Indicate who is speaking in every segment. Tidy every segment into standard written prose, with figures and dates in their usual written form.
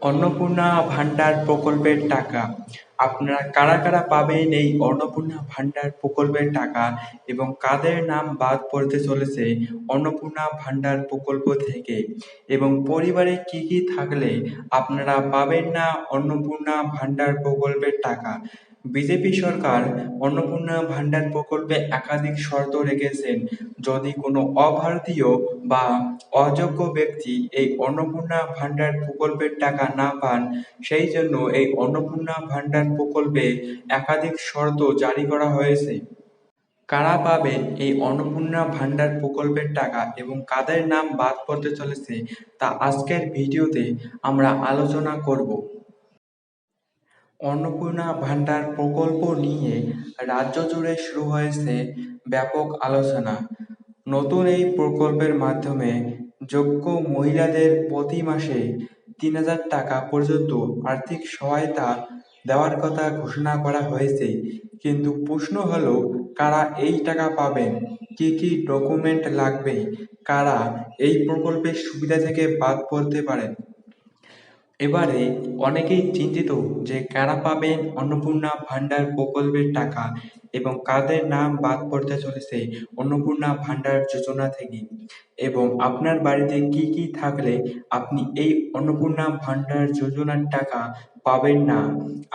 Speaker 1: অন্নপূর্ণা ভান্ডার প্রকল্পের টাকা আপনারা কারা কারা পাবেন এই অন্নপূর্ণা ভান্ডার প্রকল্পের টাকা এবং কাদের নাম বাদ পড়তে চলেছে অন্নপূর্ণা ভান্ডার প্রকল্প থেকে এবং পরিবারে কি কি থাকলে আপনারা পাবেন না অন্নপূর্ণা ভান্ডার প্রকল্পের টাকা। বিজেপি সরকার অন্নপূর্ণা ভান্ডার প্রকল্পে একাধিক শর্ত রেখেছেন। যদি কোনো অভারতীয় বা অযোগ্য ব্যক্তি এই অন্নপূর্ণা ভান্ডার প্রকল্পের টাকা না পান, সেই জন্য এই অন্নপূর্ণা ভান্ডার প্রকল্পে একাধিক শর্ত জারি করা হয়েছে। কারা পাবেন এই অন্নপূর্ণা ভান্ডার প্রকল্পের টাকা এবং কাদের নাম বাদ পড়তে চলেছে তা আজকের ভিডিওতে আমরা আলোচনা করব। অন্নপূর্ণা ভান্ডার প্রকল্প নিয়ে রাজ্য জুড়ে শুরু হয়েছে ব্যাপক আলোচনা। নতুন এই প্রকল্পের মাধ্যমে যোগ্য মহিলাদের প্রতি মাসে ৩,০০০ টাকা পর্যন্ত আর্থিক সহায়তা দেওয়ার কথা ঘোষণা করা হয়েছে। কিন্তু প্রশ্ন হলো, কারা এই টাকা পাবেন, কি কি ডকুমেন্ট লাগবে, কারা এই প্রকল্পের সুবিধা থেকে বাদ পড়তে পারেন। এবারে অনেকেই চিন্তিত যে কারা পাবেন অন্নপূর্ণা ভান্ডার প্রকল্পের টাকা এবং কাদের নাম বাদ পড়তে চলেছে অন্নপূর্ণা ভান্ডার যোজনা থেকে এবং আপনার বাড়িতে কি কি থাকলে আপনি এই অন্নপূর্ণা ভান্ডার যোজনার টাকা পাবেন না,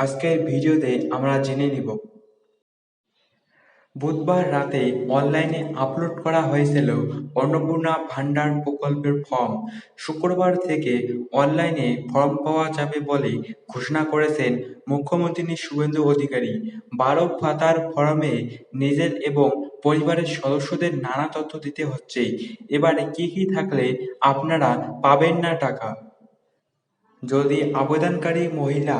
Speaker 1: আজকের ভিডিওতে আমরা জেনে নিব। বুধবার রাতে অনলাইনে আপলোড করা হয়েছিল অন্নপূর্ণা ভান্ডার প্রকল্পের ফর্ম। শুক্রবার থেকে অনলাইনে ফর্ম পাওয়া যাবে বলে ঘোষণা করেছেন মুখ্যমন্ত্রী শুভেন্দু অধিকারী। 12 পাতার ফর্মে নিজের এবং পরিবারের সদস্যদের নানা তথ্য দিতে হচ্ছে। এবারে কি কি থাকলে আপনারা পাবেন না টাকা। যদি আবেদনকারী মহিলা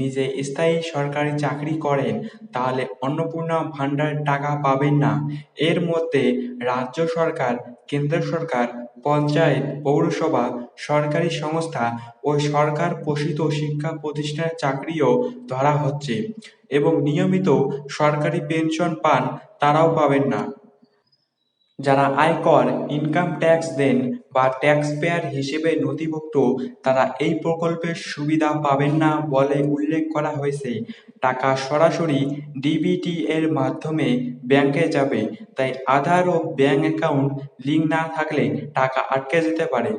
Speaker 1: নিজে স্থায়ী সরকারি চাকরি করেন তাহলে অন্নপূর্ণা ভান্ডার টাকা পাবেন না। এর মধ্যে রাজ্য সরকার, কেন্দ্র সরকার, পঞ্চায়েত, পৌরসভা, সরকারি সংস্থা ও সরকার পোষিত শিক্ষা প্রতিষ্ঠানের চাকরিও ধরা হচ্ছে এবং নিয়মিত সরকারি পেনশন পান তারাও পাবেন না। যারা আয়কর, ইনকাম ট্যাক্স দেন বা ট্যাক্স পেয়ার হিসেবে নথিভুক্ত তারা এই প্রকল্পের সুবিধা পাবেন না বলে উল্লেখ করা হয়েছে। টাকা সরাসরি ডিবিটি এর মাধ্যমে ব্যাংকে যাবে, তাই আধার ও ব্যাংক অ্যাকাউন্ট লিঙ্ক না থাকলে টাকা আটকে যেতে পারে।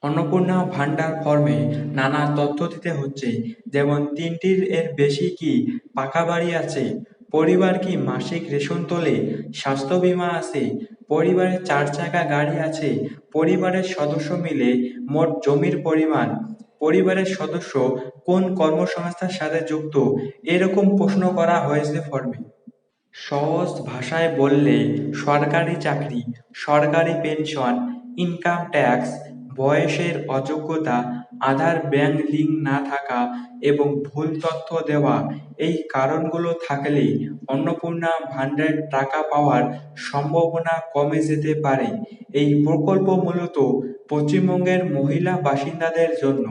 Speaker 1: অন্নপূর্ণা ভান্ডার ফর্মে নানা তথ্য দিতে হচ্ছে, যেমন 3টির এর বেশি কি পাকা বাড়ি আছে, পরিবার কি মাসিক রেশন তোলে, স্বাস্থ্য বীমা আছে, পরিবারে 4 চাকা গাড়ি আছে, পরিবারের সদস্য মিলে মোট জমির পরিমাণ, পরিবারের সদস্য কোন কর্মসংস্থার সাথে যুক্ত, এরকম প্রশ্ন করা হয়েছে ফর্মে। সহজ ভাষায় বললে সরকারি চাকরি, সরকারি পেনশন, ইনকাম ট্যাক্স, বয়সের অযোগ্যতা, আধার ব্যাংক লিঙ্ক না থাকা এবং ভুল তথ্য দেওয়া, এই কারণগুলো থাকলে অন্নপূর্ণা ভান্ডারের টাকা পাওয়ার সম্ভাবনা কমে যেতে পারে। এই প্রকল্প মূলত পশ্চিমবঙ্গের মহিলা বাসিন্দাদের জন্য।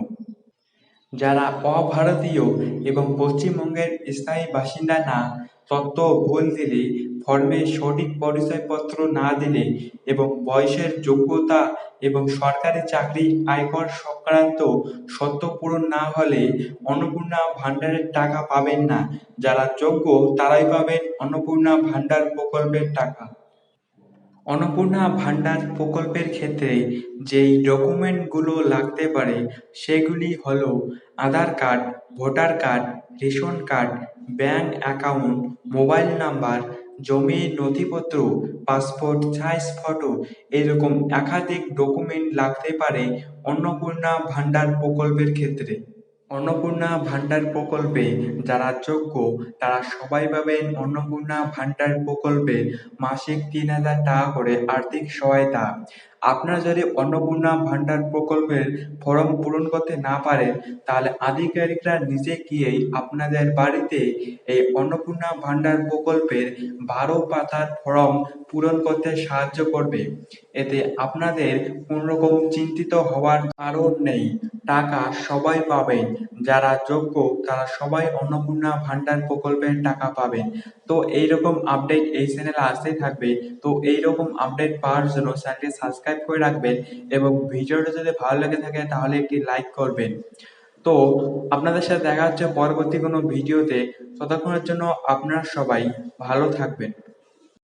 Speaker 1: যারা অভারতীয় এবং পশ্চিমবঙ্গের স্থায়ী বাসিন্দা না, তথ্য ভুল দিলে, ফর্মে সঠিক পরিচয়পত্র না দিলে এবং বয়সের যোগ্যতা এবং সরকারি চাকরি, আয়কর সংক্রান্ত শর্ত পূরণ না হলে অন্নপূর্ণা ভান্ডারের টাকা পাবেন না। যারা যোগ্য তারাই পাবেন অন্নপূর্ণা ভান্ডার প্রকল্পের টাকা। অন্নপূর্ণা ভান্ডার প্রকল্পের ক্ষেত্রে যেই ডকুমেন্টগুলো লাগতে পারে সেগুলি হলো Aadhaar card, voter card, ration card, bank account, mobile number, জমির নথিপত্র, পাসপোর্ট সাইজ ফটো, এরকম একাধিক ডকুমেন্ট লাগতে পারে অন্নপূর্ণা ভান্ডার প্রকল্পের ক্ষেত্রে। অন্নপূর্ণা ভান্ডার প্রকল্পে যারা যোগ্য তারা সবাই পাবেন অন্নপূর্ণা ভান্ডার প্রকল্পে মাসিক ৩,০০০ টাকা করে আর্থিক সহায়তা। আপনারা যদি অন্নপূর্ণা ভান্ডার প্রকল্পের ফর্ম পূরণ করতে না পারেন তাহলে আধিকারিকরা নিজে গিয়েই আপনাদের বাড়িতে এই অন্নপূর্ণা ভান্ডার প্রকল্পের 12 পাতার ফর্ম পূরণ করতে সাহায্য করবে। এতে আপনাদের কোনোরকম চিন্তিত হওয়ার কারণ নেই, টাকা সবাই পাবেন। যারা যোগ্য তারা সবাই অন্নপূর্ণা ভান্ডার প্রকল্পের টাকা পাবেন। তো এইরকম আপডেট এই চ্যানেলে আসতেই থাকবে। তো এইরকম আপডেট পাওয়ার জন্য চ্যানেলটি সাবস্ক্রাইব সাবস্ক্রাইব করে রাখবেন এবং ভিডিওটা যদি ভালো লেগে থাকে তাহলে একটি লাইক করবেন। তো আপনাদের সাথে দেখা হচ্ছে পরবর্তী কোনো ভিডিওতে। ততক্ষণের জন্য আপনারা সবাই ভালো থাকবেন।